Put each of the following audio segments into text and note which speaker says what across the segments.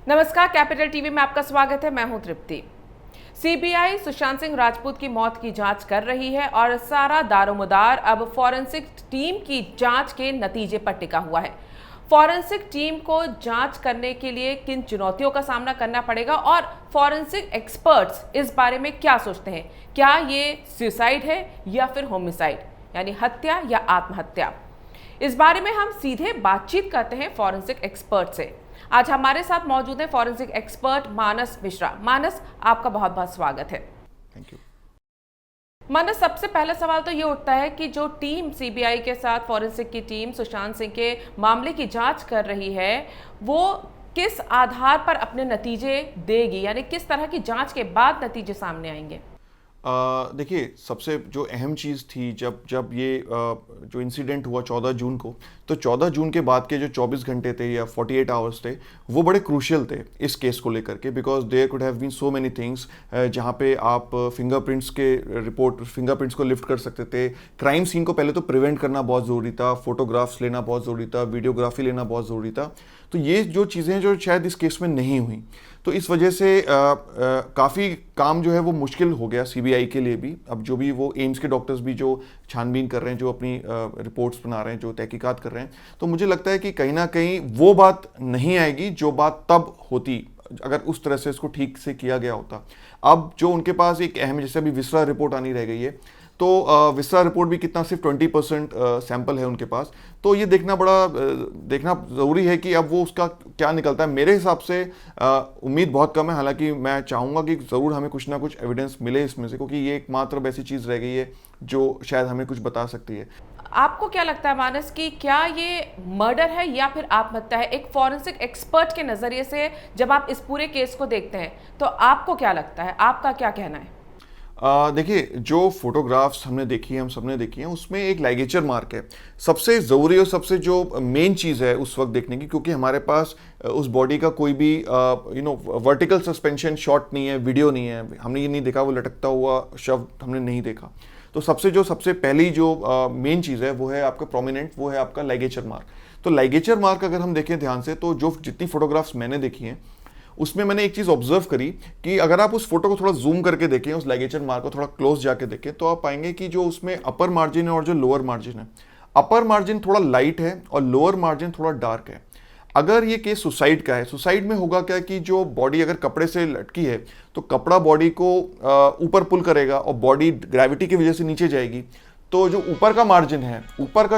Speaker 1: नमस्कार, capital TV में आपका स्वागत है। मैं हूं तृप्ति। सीबीआई सुशांत सिंह राजपूत की मौत की जांच कर रही है और सारा दारोमदार अब फॉरेंसिक टीम की जांच के नतीजे पर टिका हुआ है। फॉरेंसिक टीम को जांच करने के लिए किन चुनौतियों का सामना करना पड़ेगा और फॉरेंसिक एक्सपर्ट्स इस बारे में क्या सोचते हैं? क्या ये सुसाइड है या फिर होमिसाइड, यानी हत्या या आत्महत्या? इस बारे में हम सीधे बातचीत करते हैं फॉरेंसिक एक्सपर्ट से। आज हमारे साथ मौजूद है फॉरेंसिक एक्सपर्ट मानस मिश्रा। मानस, आपका बहुत बहुत स्वागत है।
Speaker 2: Thank you.
Speaker 1: मानस, सबसे पहला सवाल तो ये उठता है कि जो टीम सीबीआई के साथ फॉरेंसिक की टीम सुशांत सिंह के मामले की जांच कर रही है, वो किस आधार पर अपने नतीजे देगी, यानी किस तरह की जांच के बाद नतीजे सामने आएंगे?
Speaker 2: देखिए, सबसे जो अहम चीज़ थी जब ये जो इंसिडेंट हुआ 14 जून को, तो 14 जून के बाद के जो 24 घंटे थे या 48 आवर्स थे, वो बड़े क्रूशियल थे इस केस को लेकर के, because there could have been so many things जहाँ पे आप फिंगरप्रिंट्स को लिफ्ट कर सकते थे। क्राइम सीन को पहले तो प्रिवेंट करना बहुत ज़रूरी था, फोटोग्राफ्स लेना बहुत ज़रूरी था, वीडियोग्राफी लेना बहुत ज़रूरी था। तो ये जो चीज़ें जो शायद इस केस में नहीं हुई, तो इस वजह से काफ़ी काम जो है वो मुश्किल हो गया सीबीआई के लिए भी। अब जो भी वो एम्स के डॉक्टर्स भी जो छानबीन कर रहे हैं, जो अपनी रिपोर्ट्स बना रहे हैं, जो तहकीकात कर रहे हैं, तो मुझे लगता है कि कहीं ना कहीं वो बात नहीं आएगी जो बात तब होती अगर उस तरह से इसको ठीक से किया गया होता। अब जो उनके पास एक अहम, जैसे अभी विसरा रिपोर्ट आनी रह गई है, तो विसरा रिपोर्ट भी कितना, सिर्फ 20% सैंपल है उनके पास। तो ये देखना ज़रूरी है कि अब वो उसका क्या निकलता है। मेरे हिसाब से उम्मीद बहुत कम है, हालांकि मैं चाहूँगा कि ज़रूर हमें कुछ ना कुछ एविडेंस मिले इसमें से, क्योंकि ये एकमात्र ऐसी चीज़ रह गई है जो शायद हमें कुछ बता सकती है।
Speaker 1: आपको क्या लगता है मानस कि क्या ये मर्डर है या फिर आत्महत्या है? एक फॉरेंसिक एक्सपर्ट के नज़रिए से जब आप इस पूरे केस को देखते हैं तो आपको क्या लगता है, आपका क्या कहना है?
Speaker 2: देखिए, जो फोटोग्राफ्स हमने देखी है, हम सबने देखी हैं, उसमें एक लाइगेचर मार्क है। सबसे ज़रूरी और सबसे जो मेन चीज़ है उस वक्त देखने की, क्योंकि हमारे पास उस बॉडी का कोई भी वर्टिकल सस्पेंशन शॉट नहीं है, वीडियो नहीं है, हमने ये नहीं देखा, वो लटकता हुआ शव हमने नहीं देखा। तो सबसे पहली जो मेन चीज़ है वो है आपका प्रोमिनेंट, वो है आपका लाइगेचर मार्क। तो लाइगेचर मार्क अगर हम देखें ध्यान से, तो जो जितनी फोटोग्राफ्स मैंने देखी हैं उसमें मैंने एक चीज़ ऑब्जर्व करी कि अगर आप उस फोटो को थोड़ा जूम करके देखें, उस लाइगेचर मार्क को थोड़ा क्लोज जाके देखें, तो आप पाएंगे कि जो उसमें अपर मार्जिन है और जो लोअर मार्जिन है, अपर मार्जिन थोड़ा लाइट है और लोअर मार्जिन थोड़ा डार्क है। अगर ये केस सुसाइड का है, सुसाइड में होगा क्या कि जो बॉडी अगर कपड़े से लटकी है तो कपड़ा बॉडी को ऊपर पुल करेगा और बॉडी ग्रेविटी की वजह से नीचे जाएगी। तो जो ऊपर का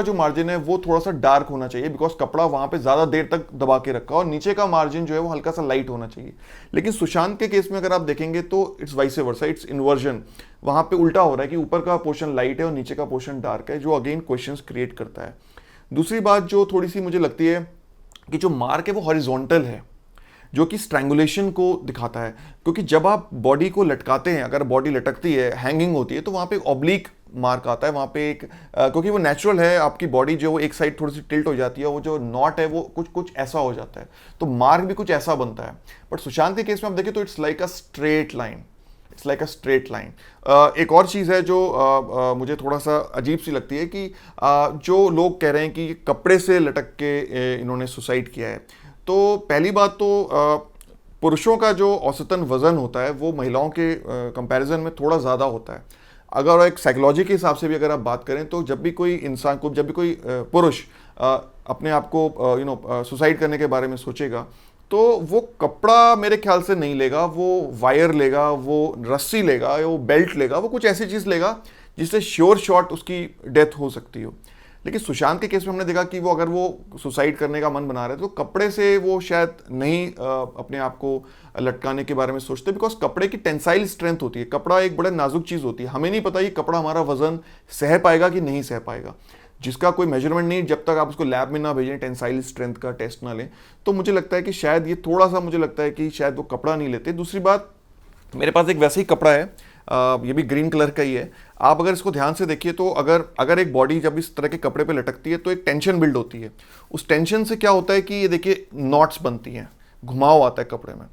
Speaker 2: जो मार्जिन है वो थोड़ा सा डार्क होना चाहिए, बिकॉज कपड़ा वहां पे ज्यादा देर तक दबा के रखा, और नीचे का मार्जिन जो है वो हल्का सा लाइट होना चाहिए। लेकिन सुशांत के केस में अगर आप देखेंगे तो it's vice versa, it's inversion. वहां पे उल्टा हो रहा है कि ऊपर का पोर्शन लाइट है और नीचे का पोर्शन डार्क है, जो अगेन क्वेश्चंस क्रिएट करता है। दूसरी बात जो थोड़ी सी मुझे लगती है कि जो मार्क है वो हॉरिजॉन्टल है, जो कि स्ट्रैंगुलेशन को दिखाता है, क्योंकि जब आप बॉडी को लटकाते हैं, अगर बॉडी लटकती है, हैंगिंग होती है, तो वहाँ पे ऑब्लिक मार्क आता है, वहाँ पे एक क्योंकि वो नेचुरल है, आपकी बॉडी जो वो एक साइड थोड़ी सी टिल्ट हो जाती है, वो जो नॉट है वो कुछ ऐसा हो जाता है, तो मार्क भी कुछ ऐसा बनता है। बट सुशांत के केस में आप देखें तो it's like a straight line. एक और चीज़ है जो मुझे थोड़ा सा अजीब सी लगती है कि जो लोग कह रहे हैं कि कपड़े से लटक के इन्होंने सुसाइड किया है। तो पहली बात तो पुरुषों का जो औसतन वजन होता है वो महिलाओं के कंपैरिजन में थोड़ा ज़्यादा होता है। अगर एक साइकोलॉजी के हिसाब से भी अगर आप बात करें तो जब भी कोई इंसान को, जब भी कोई पुरुष अपने आप को सुसाइड करने के बारे में सोचेगा, तो वो कपड़ा मेरे ख्याल से नहीं लेगा, वो वायर लेगा, वो रस्सी लेगा, वो बेल्ट लेगा, वो कुछ ऐसी चीज़ लेगा जिससे श्योर शॉट उसकी डेथ हो सकती हो। लेकिन सुशांत के केस में हमने देखा कि वो अगर वो सुसाइड करने का मन बना रहे तो कपड़े से वो शायद नहीं अपने आप को लटकाने के बारे में सोचते, बिकॉज कपड़े की टेंसाइल स्ट्रेंथ होती है। कपड़ा एक बड़ा नाजुक चीज़ होती है, हमें नहीं पता ये कपड़ा हमारा वजन सह पाएगा कि नहीं सह पाएगा, जिसका कोई मेजरमेंट नहीं, जब तक आप उसको लैब में ना भेजें, टेंसाइल स्ट्रेंथ का टेस्ट ना लें। तो मुझे लगता है कि शायद ये थोड़ा सा, मुझे लगता है कि शायद वो कपड़ा नहीं लेते। दूसरी बात, मेरे पास एक वैसा ही कपड़ा है, ये भी ग्रीन कलर का ही है। आप अगर इसको ध्यान से देखिए तो अगर एक बॉडी जब इस तरह के कपड़े पे लटकती है तो एक टेंशन बिल्ड होती है। उस टेंशन से क्या होता है कि ये देखिए नॉट्स बनती हैं, घुमाव आता है कपड़े में,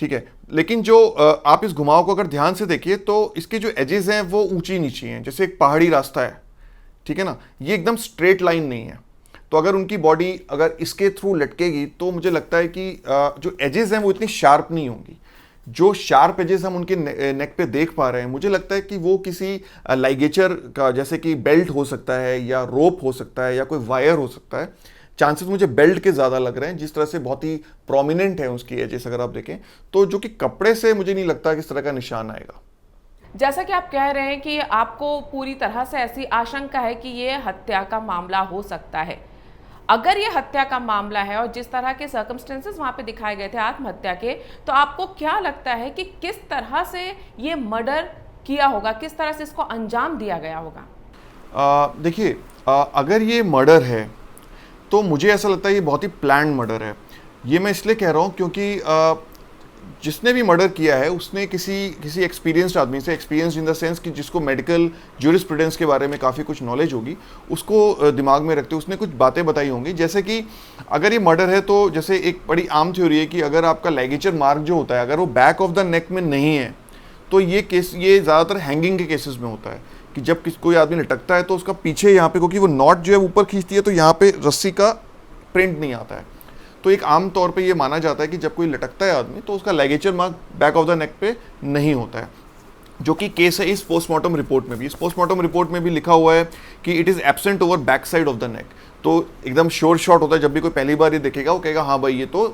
Speaker 2: ठीक है। लेकिन जो आप इस घुमाव को अगर ध्यान से देखिए तो इसके जो एजेस हैं वो ऊंची नीची हैं, जैसे एक पहाड़ी रास्ता है, ठीक है ना, ये एकदम स्ट्रेट लाइन नहीं है। तो अगर उनकी बॉडी अगर इसके थ्रू लटकेगी तो मुझे लगता है कि जो एजेस हैं वो इतनी शार्प नहीं होंगी। जो शार्प एजेस हम उनके नेक पे देख पा रहे हैं, मुझे लगता है कि वो किसी लाइगेचर का, जैसे कि बेल्ट हो सकता है या रोप हो सकता है या कोई वायर हो सकता है। चांसेस मुझे बेल्ट के ज़्यादा लग रहे हैं, जिस तरह से बहुत ही प्रोमिनेंट है उसकी एजेस अगर आप देखें तो, जो कि कपड़े से मुझे नहीं लगता कि इस तरह का निशान आएगा।
Speaker 1: जैसा कि आप कह रहे हैं कि आपको पूरी तरह से ऐसी आशंका है कि ये हत्या का मामला हो सकता है। अगर ये हत्या का मामला है और जिस तरह के सर्कमस्टेंसेस वहां पे दिखाए गए थे आत्महत्या के, तो आपको क्या लगता है कि किस तरह से ये मर्डर किया होगा, किस तरह से इसको अंजाम दिया गया होगा?
Speaker 2: देखिए, अगर ये मर्डर है तो मुझे ऐसा लगता है ये बहुत ही प्लान्ड मर्डर है। ये मैं इसलिए कह रहा हूँ क्योंकि जिसने भी मर्डर किया है उसने किसी एक्सपीरियंस्ड आदमी से, एक्सपीरियंस्ड इन द सेंस कि जिसको मेडिकल ज्यूरिस्प्रूडेंस के बारे में काफ़ी कुछ नॉलेज होगी, उसको दिमाग में रखते उसने कुछ बातें बताई होंगी। जैसे कि अगर ये मर्डर है तो जैसे एक बड़ी आम थ्योरी है कि अगर आपका लाइगेचर मार्क जो होता है अगर वो बैक ऑफ द नेक में नहीं है तो ये ज़्यादातर हैंगिंग के केसेस में होता है कि जब कोई आदमी लटकता है तो उसका पीछे यहाँ पे, क्योंकि वो नॉट जो है ऊपर खींचती है तो यहाँ पे रस्सी का प्रिंट नहीं आता है। तो एक आम तौर पे ये माना जाता है कि जब कोई लटकता है आदमी तो उसका ligature mark back of the neck पे नहीं होता है, जो कि केस है इस पोस्टमार्टम रिपोर्ट में भी। इस पोस्टमार्टम रिपोर्ट में भी लिखा हुआ है कि it is absent over back side of the neck. तो एकदम श्योर शॉट होता है, जब भी कोई पहली बार ये देखेगा वो कहेगा हाँ भाई ये तो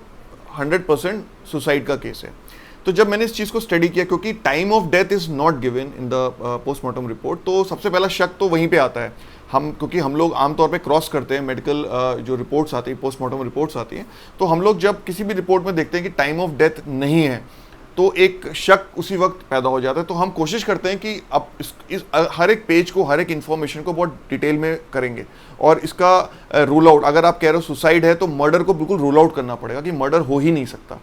Speaker 2: 100% सुसाइड का केस है। तो जब मैंने इस चीज़ को स्टडी किया, क्योंकि time of death is not given in the postmortem report, तो सबसे पहला शक तो वहीं पे आता है। क्योंकि हम लोग आमतौर पे क्रॉस करते हैं मेडिकल जो रिपोर्ट्स आती है, पोस्टमार्टम रिपोर्ट्स आती हैं, तो हम लोग जब किसी भी रिपोर्ट में देखते हैं कि टाइम ऑफ डेथ नहीं है तो एक शक उसी वक्त पैदा हो जाता है। तो हम कोशिश करते हैं कि अब हर एक पेज को, हर एक इन्फॉर्मेशन को बहुत डिटेल में करेंगे और इसका रूल आउट, अगर आप कह रहे हो सुसाइड है तो मर्डर को बिल्कुल रूल आउट करना पड़ेगा कि मर्डर हो ही नहीं सकता।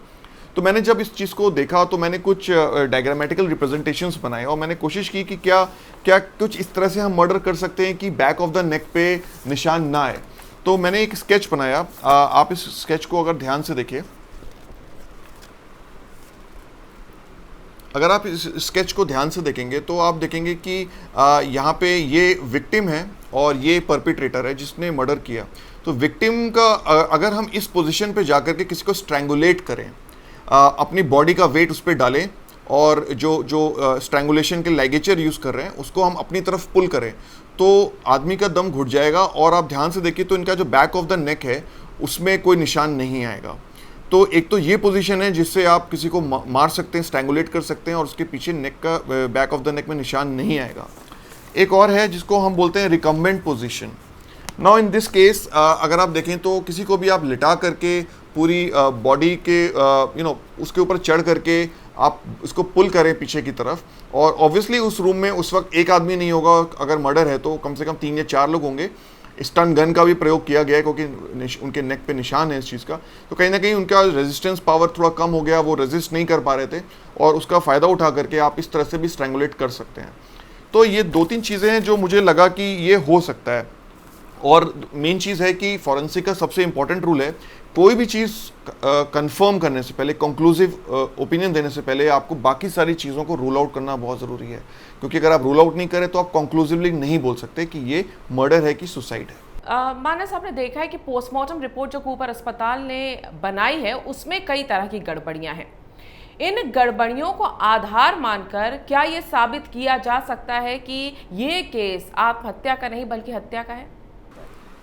Speaker 2: तो मैंने जब इस चीज़ को देखा तो मैंने कुछ डायग्रामेटिकल रिप्रेजेंटेशंस बनाए और मैंने कोशिश की कि क्या कुछ इस तरह से हम मर्डर कर सकते हैं कि बैक ऑफ द नेक पे निशान ना आए। तो मैंने एक स्केच बनाया, आप इस स्केच को अगर ध्यान से देखिए, अगर आप इस स्केच को ध्यान से देखेंगे तो आप देखेंगे कि यहाँ पे ये विक्टिम है और ये परपिट्रेटर है जिसने मर्डर किया। तो विक्टिम का अगर हम इस पोजीशन पे जाकर के किसी को स्ट्रैंगुलेट करें, अपनी बॉडी का वेट उस पर डालें और जो स्ट्रैंगुलेशन के लाइगेचर यूज़ कर रहे हैं उसको हम अपनी तरफ पुल करें तो आदमी का दम घुट जाएगा। और आप ध्यान से देखिए तो इनका जो बैक ऑफ द नेक है उसमें कोई निशान नहीं आएगा। तो एक तो ये पोजीशन है जिससे आप किसी को मार सकते हैं, स्ट्रैंगुलेट कर सकते हैं और उसके पीछे नेक का, बैक ऑफ द नेक में निशान नहीं आएगा। एक और है जिसको हम बोलते हैं recumbent position. Now in this case अगर आप देखें तो किसी को भी आप लिटा करके पूरी बॉडी के उसके ऊपर चढ़ करके आप उसको पुल करें पीछे की तरफ, और ऑब्वियसली उस रूम में उस वक्त एक आदमी नहीं होगा, अगर मर्डर है तो कम से कम 3 या 4 लोग होंगे। स्टन गन का भी प्रयोग किया गया है क्योंकि उनके नेक पे निशान है इस चीज़ का, तो कहीं ना कहीं उनका रेजिस्टेंस पावर थोड़ा कम हो गया, वो रेजिस्ट नहीं कर पा रहे थे और उसका फ़ायदा उठा करके आप इस तरह से भी स्ट्रैंगुलेट कर सकते हैं। तो ये 2-3 चीज़ें हैं जो मुझे लगा कि ये हो सकता है। और मेन चीज़ है कि फॉरेंसिक का सबसे इंपॉर्टेंट रूल है, कोई भी चीज़ कंफर्म करने से पहले, कंक्लूसिव ओपिनियन देने से पहले आपको बाकी सारी चीज़ों को रूल आउट करना बहुत ज़रूरी है, क्योंकि अगर आप रूल आउट नहीं करें तो आप कंक्लूसिवली नहीं बोल सकते कि ये मर्डर है कि सुसाइड है।
Speaker 1: मानस, आपने देखा है कि पोस्टमार्टम रिपोर्ट जो कूपर अस्पताल ने बनाई है उसमें कई तरह की गड़बड़ियां हैं। इन गड़बड़ियों को आधार मानकर क्या ये साबित किया जा सकता है कि ये केस आत्महत्या का नहीं बल्कि हत्या का है?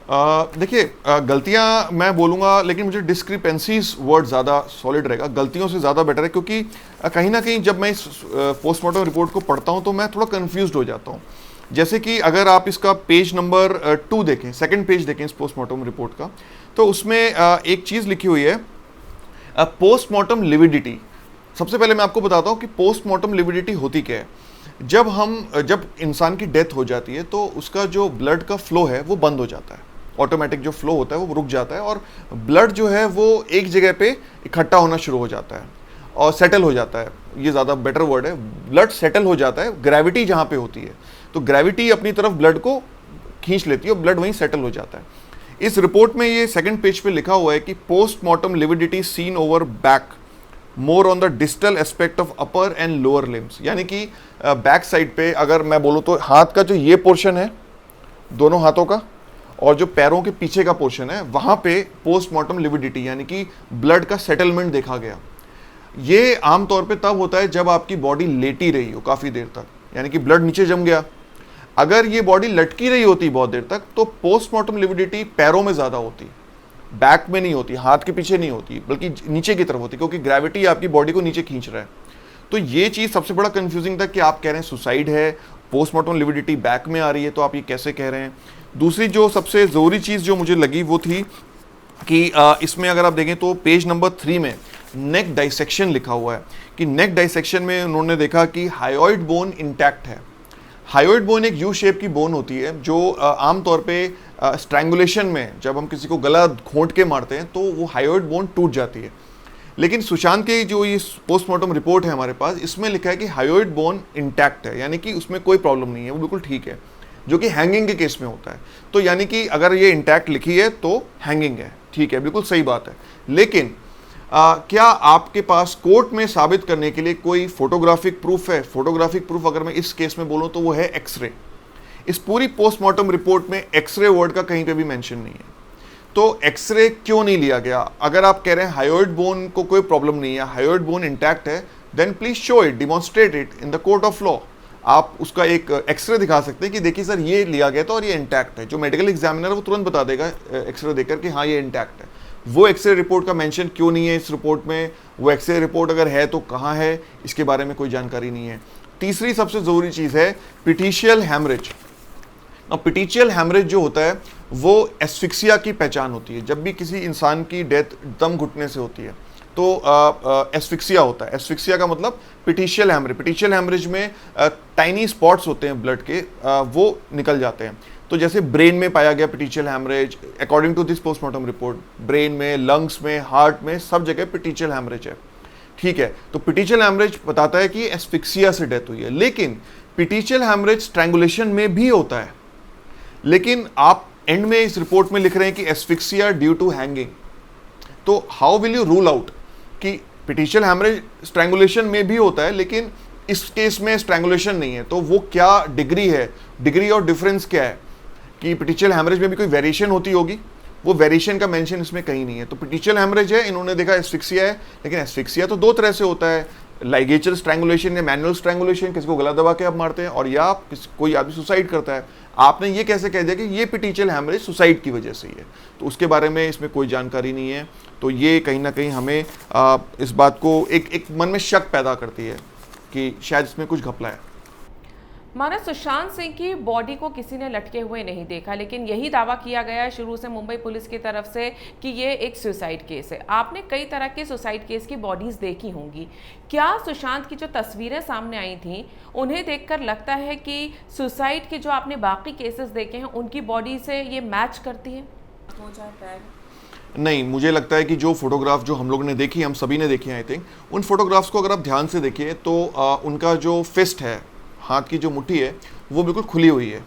Speaker 2: देखिए, गलतियां मैं बोलूँगा लेकिन मुझे डिस्क्रिपेंसीज वर्ड ज़्यादा सॉलिड रहेगा, गलतियों से ज़्यादा बेटर है, क्योंकि कहीं ना कहीं जब मैं इस पोस्टमार्टम रिपोर्ट को पढ़ता हूँ तो मैं थोड़ा कंफ्यूज्ड हो जाता हूँ। जैसे कि अगर आप इसका पेज नंबर 2 देखें, सेकंड पेज देखें इस पोस्टमार्टम रिपोर्ट का, तो उसमें एक चीज़ लिखी हुई है, पोस्टमार्टम लिविडिटी। सबसे पहले मैं आपको बताता हूँ कि पोस्टमार्टम लिविडिटी होती क्या है। जब इंसान की डेथ हो जाती है तो उसका जो ब्लड का फ्लो है वो बंद हो जाता है, ऑटोमेटिक जो फ्लो होता है वो रुक जाता है और ब्लड जो है वो एक जगह पे इकट्ठा होना शुरू हो जाता है और सेटल हो जाता है। ये ज़्यादा बेटर वर्ड है, ब्लड सेटल हो जाता है। ग्रेविटी जहाँ पे होती है तो ग्रेविटी अपनी तरफ ब्लड को खींच लेती है और ब्लड वहीं सेटल हो जाता है। इस रिपोर्ट में ये सेकंड पेज पे लिखा हुआ है कि postmortem lividity seen over back more on the distal aspect of upper and lower limbs, यानी कि बैक साइड पे अगर मैं बोलूँ तो हाथ का जो ये पोर्शन है दोनों हाथों का, और जो पैरों के पीछे का पोर्शन है वहां पे पोस्टमार्टम लिविडिटी यानी कि ब्लड का सेटलमेंट देखा गया। ये आमतौर पे तब होता है जब आपकी बॉडी लेटी रही हो काफ़ी देर तक, यानी कि ब्लड नीचे जम गया। अगर ये बॉडी लटकी रही होती बहुत देर तक तो पोस्टमार्टम लिविडिटी पैरों में ज़्यादा होती, बैक में नहीं होती, हाथ के पीछे नहीं होती, बल्कि नीचे की तरफ होती, क्योंकि ग्रेविटी आपकी बॉडी को नीचे खींच रहा है। तो ये चीज़ सबसे बड़ा कंफ्यूजिंग था कि आप कह रहे हैं सुसाइड है, पोस्टमार्टम लिविडिटी बैक में आ रही है, तो आप ये कैसे कह रहे हैं। दूसरी जो सबसे ज़रूरी चीज़ जो मुझे लगी वो थी कि इसमें अगर आप देखें तो पेज नंबर 3 में नेक डाइसेक्शन लिखा हुआ है कि नेक डाइसेक्शन में उन्होंने देखा कि हायोइड बोन इंटैक्ट है। हायोइड बोन एक यू शेप की बोन होती है जो आमतौर पे स्ट्रैंगुलेशन में जब हम किसी को गला घोंट के मारते हैं तो वो हायोइड बोन टूट जाती है। लेकिन सुशांत की जो ये पोस्टमार्टम रिपोर्ट है हमारे पास, इसमें लिखा है कि हायोइड बोन इंटैक्ट है, यानी कि उसमें कोई प्रॉब्लम नहीं है, वो बिल्कुल ठीक है, जो कि हैंगिंग के केस में होता है। तो यानी कि अगर ये इंटैक्ट लिखी है तो हैंगिंग है, ठीक है, बिल्कुल सही बात है। लेकिन क्या आपके पास कोर्ट में साबित करने के लिए कोई फोटोग्राफिक प्रूफ है? फोटोग्राफिक प्रूफ अगर मैं इस केस में बोलूं तो वो है एक्सरे। इस पूरी पोस्टमार्टम रिपोर्ट में एक्सरे वर्ड का कहीं पे भी मेंशन नहीं है। तो एक्सरे क्यों नहीं लिया गया? अगर आप कह रहे हैं हायोइड बोन को कोई प्रॉब्लम नहीं है, हायोइड बोन इंटैक्ट है, then please show it, demonstrate it in the court of law. आप उसका एक एक्सरे दिखा सकते हैं कि देखिए सर ये लिया गया था और ये इंटैक्ट है। जो मेडिकल एग्जामिनर है वो तुरंत बता देगा एक्सरे देकर कि हाँ ये इंटैक्ट है। वो एक्सरे रिपोर्ट का मेंशन क्यों नहीं है इस रिपोर्ट में? वो एक्सरे रिपोर्ट अगर है तो कहाँ है, इसके बारे में कोई जानकारी नहीं है। तीसरी सबसे ज़रूरी चीज़ है पिटीशियल हैमरेज। अब पिटीशियल हैमरेज जो होता है वो एस्फिक्सिया की पहचान होती है। जब भी किसी इंसान की डेथ दम घुटने से होती है तो एस्फिक्सिया होता है। एस्फिक्सिया का मतलब पिटीशियल हैमरेज। पिटीशियल हैमरेज में टाइनी स्पॉट्स होते हैं ब्लड के, वो निकल जाते हैं। तो जैसे ब्रेन में पाया गया petechial haemorrhage, according to this postmortem report, brain में, लंग्स में, हार्ट में, सब जगह पिटीशियल हैमरेज है, ठीक है। तो पिटीशियल हैमरेज बताता है कि एस्फिक्सिया से डेथ हुई है। लेकिन पिटीशियल हैमरेज स्ट्रैंगुलेशन में भी होता है, लेकिन आप एंड में इस रिपोर्ट में लिख रहे हैं कि एस्फिक्सिया ड्यू टू हैंगिंग। तो how will you rule out कि पिटीशियल हैमरेज स्ट्रैंगुलेशन में भी होता है लेकिन इस केस में स्ट्रैंगुलेशन नहीं है? तो वो क्या डिग्री है, डिग्री और डिफरेंस क्या है कि पिटीशियल हैमरेज में भी कोई वेरिएशन होती होगी? वो वेरिएशन का मेंशन इसमें कहीं नहीं है। तो पिटीशियल हैमरेज है, इन्होंने देखा एस्फिक्सिया है, लेकिन एस्फिक्सिया तो दो तरह से होता है, लाइगेचर स्ट्रैंगुलेशन या मैनुअल स्ट्रैंगुलेशन, किसी को गला दबा के आप मारते हैं, और या कोई आदमी सुसाइड करता है। आपने ये कैसे कह दिया कि ये पिटीशियल हैमरेज सुसाइड की वजह से ही है? तो उसके बारे में इसमें कोई जानकारी नहीं है। तो ये कहीं ना कहीं हमें इस बात को एक मन में शक पैदा करती है कि शायद इसमें कुछ घपला है।
Speaker 1: माना सुशांत सिंह की बॉडी को किसी ने लटके हुए नहीं देखा, लेकिन यही दावा किया गया है शुरू से मुंबई पुलिस की तरफ से कि ये एक सुसाइड केस है। आपने कई तरह के सुसाइड केस की बॉडीज देखी होंगी, क्या सुशांत की जो तस्वीरें सामने आई थी उन्हें देखकर लगता है कि सुसाइड के जो आपने बाकी केसेस देखे हैं उनकी बॉडी से ये मैच करती है?
Speaker 2: नहीं, मुझे लगता है कि जो फोटोग्राफ जो हम लोगों ने देखी, हम सभी ने देखी आई थिंक, उन फोटोग्राफ्स को अगर आप ध्यान से देखिए तो उनका जो फिस्ट है, हाथ की जो मुट्ठी है, वो बिल्कुल खुली हुई है,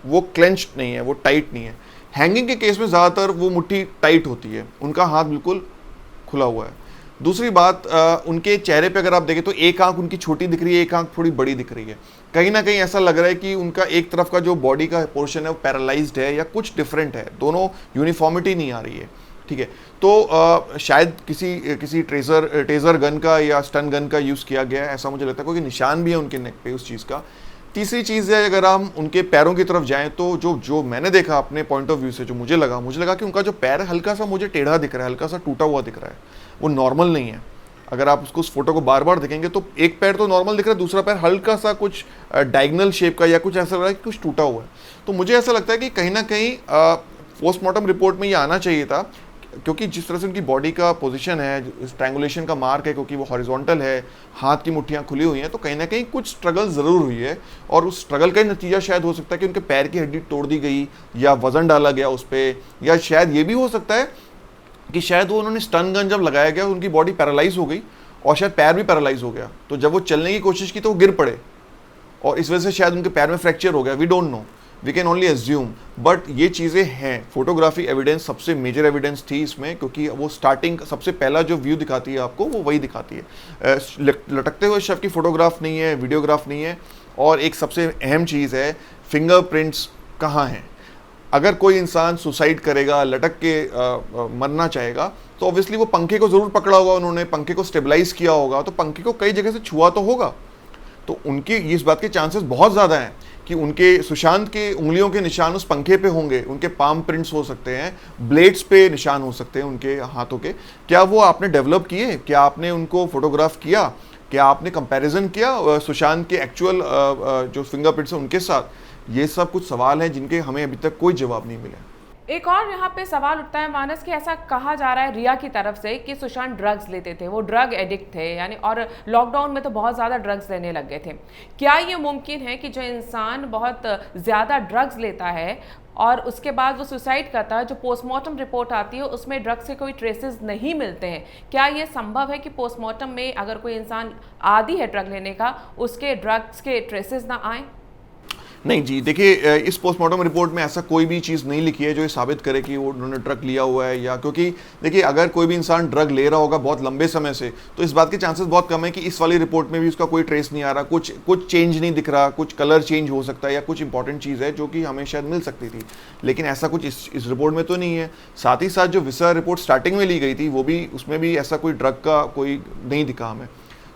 Speaker 2: वो क्लेंच्ड नहीं है, वो टाइट नहीं है। हैंगिंग के केस में ज़्यादातर वो मुट्ठी टाइट होती है, उनका हाथ बिल्कुल खुला हुआ है। दूसरी बात, उनके चेहरे पे अगर आप देखें तो एक आंख उनकी छोटी दिख रही है, एक आंख थोड़ी बड़ी दिख रही है। कहीं ना कहीं ऐसा लग रहा है कि उनका एक तरफ का जो बॉडी का पोर्शन है वो पैरालाइज्ड है या कुछ डिफरेंट है, दोनों यूनिफॉर्मिटी नहीं आ रही है, ठीक है। तो शायद किसी टेजर गन का या स्टन गन का यूज़ किया गया है, ऐसा मुझे लगता है, क्योंकि निशान भी है उनके नेक पे उस चीज़ का। तीसरी चीज़ है, अगर हम उनके पैरों की तरफ जाएं तो जो मैंने देखा अपने पॉइंट ऑफ व्यू से, जो मुझे लगा कि उनका जो पैर हल्का सा मुझे टेढ़ा दिख रहा है, हल्का सा टूटा हुआ दिख रहा है, वो नॉर्मल नहीं है। अगर आप उसको उस फोटो को बार बार देखेंगे तो एक पैर तो नॉर्मल दिख रहा है, दूसरा पैर हल्का सा कुछ डायगनल शेप का या कुछ ऐसा लग रहा है कि कुछ टूटा हुआ है। तो मुझे ऐसा लगता है कि कहीं ना कहीं पोस्टमार्टम रिपोर्ट में ये आना चाहिए था, क्योंकि जिस तरह से उनकी बॉडी का पोजीशन है, स्ट्रैंगुलेशन का मार्क है, क्योंकि वो हॉरिजॉन्टल है, हाथ की मुट्ठियाँ खुली हुई हैं, तो कहीं ना कहीं कुछ स्ट्रगल ज़रूर हुई है। और उस स्ट्रगल का नतीजा शायद हो सकता है कि उनके पैर की हड्डी तोड़ दी गई या वज़न डाला गया उस पर, या शायद ये भी हो सकता है कि शायद वो उन्होंने स्टन गन जब लगाया गया उनकी बॉडी पैरालाइज हो गई और शायद पैर भी पैरालाइज हो गया, तो जब वो चलने की कोशिश की तो वो गिर पड़े और इस वजह से शायद उनके पैर में फ्रैक्चर हो गया। We don't know, we can only assume, but ये चीज़ें हैं। फोटोग्राफी एविडेंस सबसे मेजर एविडेंस थी इसमें, क्योंकि वो स्टार्टिंग सबसे पहला जो व्यू दिखाती है आपको वो वही दिखाती है। लटकते हुए शव की फोटोग्राफ नहीं है, वीडियोग्राफ नहीं है। और एक सबसे अहम चीज़ है, फिंगरप्रिंट्स कहाँ हैं। अगर कोई इंसान सुसाइड करेगा, लटक के मरना चाहेगा, तो ऑब्वियसली वो पंखे को जरूर पकड़ा होगा, उन्होंने पंखे को स्टेबलाइज किया होगा, तो पंखे को कई जगह से छुआ तो होगा। तो उनकी इस बात के चांसेस बहुत ज़्यादा हैं कि उनके सुशांत के उंगलियों के निशान उस पंखे पे होंगे, उनके पाम प्रिंट्स हो सकते हैं, ब्लेड्स पे निशान हो सकते हैं उनके हाथों के। क्या वो आपने डेवलप किए? क्या आपने उनको फोटोग्राफ किया? क्या आपने कंपैरिजन किया सुशांत के एक्चुअल जो फिंगरप्रिंट्स हैं उनके साथ? ये सब कुछ सवाल हैं जिनके हमें अभी तक कोई जवाब नहीं मिला।
Speaker 1: एक और यहाँ पे सवाल उठता है मानस कि ऐसा कहा जा रहा है रिया की तरफ से कि सुशांत ड्रग्स लेते थे, वो ड्रग एडिक्ट थे यानी, और लॉकडाउन में तो बहुत ज़्यादा ड्रग्स लेने लग गए थे। क्या ये मुमकिन है कि जो इंसान बहुत ज़्यादा ड्रग्स लेता है और उसके बाद वो सुसाइड करता है, जो पोस्टमार्टम रिपोर्ट आती है उसमें ड्रग्स के कोई ट्रेसेस नहीं मिलते हैं, क्या ये संभव है कि पोस्टमार्टम में अगर कोई इंसान आदी है ड्रग लेने का, उसके ड्रग्स के ट्रेसेस ना आए?
Speaker 2: नहीं जी, देखिए इस पोस्टमार्टम रिपोर्ट में ऐसा कोई भी चीज़ नहीं लिखी है जो ये साबित करे कि वो उन्होंने ड्रग लिया हुआ है, या क्योंकि देखिए अगर कोई भी इंसान ड्रग ले रहा होगा बहुत लंबे समय से, तो इस बात के चांसेस बहुत कम है कि इस वाली रिपोर्ट में भी उसका कोई ट्रेस नहीं आ रहा, कुछ चेंज नहीं दिख रहा, कुछ कलर चेंज हो सकता है या कुछ इंपॉर्टेंट चीज़ है जो कि हमें शायद मिल सकती थी, लेकिन ऐसा कुछ इस रिपोर्ट में तो नहीं है। साथ ही साथ जो विसा रिपोर्ट स्टार्टिंग में ली गई थी, वो भी उसमें भी ऐसा कोई ड्रग का कोई नहीं दिखा हमें।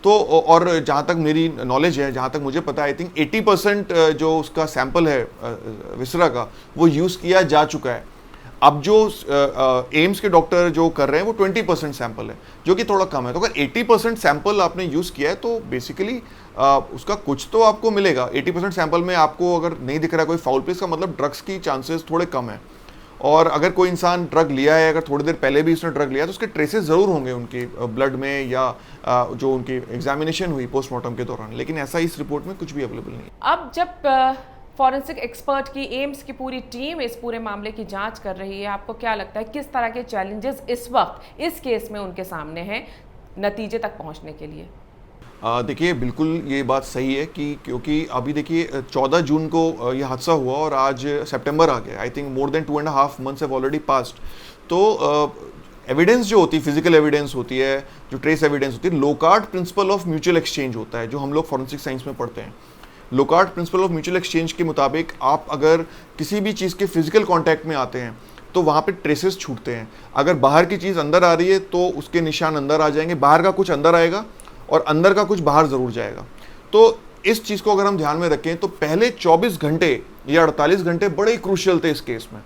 Speaker 2: तो और जहाँ तक मेरी नॉलेज है, जहाँ तक मुझे पता है, आई थिंक 80% जो उसका सैंपल है विसरा का, वो यूज़ किया जा चुका है। अब जो एम्स के डॉक्टर जो कर रहे हैं वो 20% सैंपल है, जो कि थोड़ा कम है। तो अगर 80% सैंपल आपने यूज़ किया है तो बेसिकली उसका कुछ तो आपको मिलेगा। 80% सैंपल में आपको अगर नहीं दिख रहा है कोई फाउल प्ले, इसका मतलब ड्रग्स की चांसेस थोड़े कम है। और अगर कोई इंसान ड्रग लिया है, अगर थोड़ी देर पहले भी उसने ड्रग लिया, तो उसके ट्रेसेस ज़रूर होंगे उनके ब्लड में या जो उनकी एग्जामिनेशन हुई पोस्टमार्टम के दौरान, लेकिन ऐसा इस रिपोर्ट में कुछ भी अवेलेबल नहीं है।
Speaker 1: अब जब फॉरेंसिक एक्सपर्ट की एम्स की पूरी टीम इस पूरे मामले की जांच कर रही है, आपको क्या लगता है किस तरह के चैलेंजेस इस वक्त इस केस में उनके सामने हैं नतीजे तक पहुंचने के लिए?
Speaker 2: देखिए बिल्कुल ये बात सही है कि क्योंकि अभी देखिए 14 जून को ये हादसा हुआ और आज सितंबर आ गया। I think more than 2.5 months have already passed. तो एविडेंस जो होती है, फिजिकल एविडेंस होती है, जो ट्रेस एविडेंस होती है, low-carb principle of mutual exchange होता है, जो हम लोग फॉरेंसिक साइंस में पढ़ते हैं। Low-carb principle of mutual exchange के मुताबिक आप अगर किसी भी चीज़ के फिजिकल कॉन्टैक्ट में आते हैं तो वहाँ पे ट्रेसेस छूटते हैं। अगर बाहर की चीज़ अंदर आ रही है तो उसके निशान अंदर आ जाएंगे, बाहर का कुछ अंदर आएगा और अंदर का कुछ बाहर ज़रूर जाएगा। तो इस चीज़ को अगर हम ध्यान में रखें तो पहले 24 घंटे या 48 घंटे बड़े क्रूशियल थे इस केस में,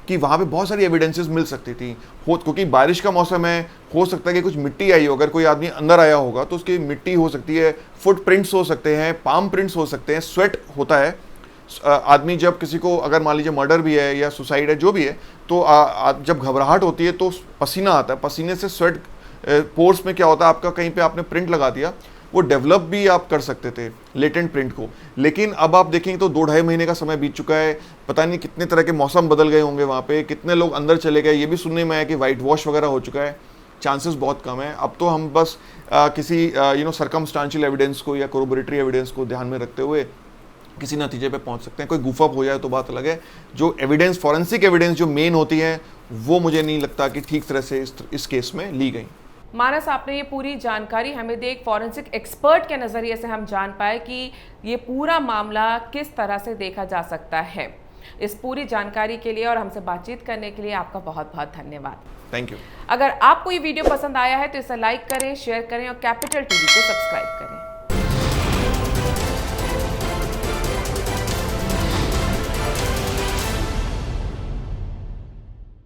Speaker 2: कि वहाँ पे बहुत सारी एविडेंसेस मिल सकती थी। क्योंकि बारिश का मौसम है, हो सकता है कि कुछ मिट्टी आई हो, अगर कोई आदमी अंदर आया होगा तो उसकी मिट्टी हो सकती है, फुट प्रिंट्स हो सकते हैं, पाम प्रिंट्स हो सकते हैं, स्वेट होता है। आदमी जब किसी को, अगर मान लीजिए मर्डर भी है या सुसाइड है जो भी है, तो जब घबराहट होती है तो पसीना आता है, पसीने से स्वेट पोर्स में क्या होता है, आपका कहीं पे आपने प्रिंट लगा दिया, वो डेवलप भी आप कर सकते थे लेटेंट प्रिंट को। लेकिन अब आप देखेंगे तो 2-2.5 महीने का समय बीत चुका है, पता नहीं कितने तरह के मौसम बदल गए होंगे वहाँ पे, कितने लोग अंदर चले गए, ये भी सुनने में आया कि वाइट वॉश वगैरह हो चुका है। चांसेस बहुत कम है। अब तो हम बस किसी सर्कमस्टांशियल एविडेंस को या कोरोबोरेटरी एविडेंस को ध्यान में रखते हुए किसी नतीजे पे पहुंच सकते हैं। कोई गुफअप हो जाए तो बात अलग है। जो एविडेंस, फॉरेंसिक एविडेंस जो मेन होती है, वो मुझे नहीं लगता कि ठीक तरह से इस केस में ली गई।
Speaker 1: मानस, आपने ये पूरी जानकारी हमें दी, एक फॉरेंसिक एक्सपर्ट के नज़रिए से हम जान पाए कि ये पूरा मामला किस तरह से देखा जा सकता है। इस पूरी जानकारी के लिए और हमसे बातचीत करने के लिए आपका बहुत बहुत धन्यवाद।
Speaker 2: Thank you.
Speaker 1: अगर आपको ये वीडियो पसंद आया है तो इसे लाइक करें, शेयर करें और कैपिटल टीवी को सब्सक्राइब करें।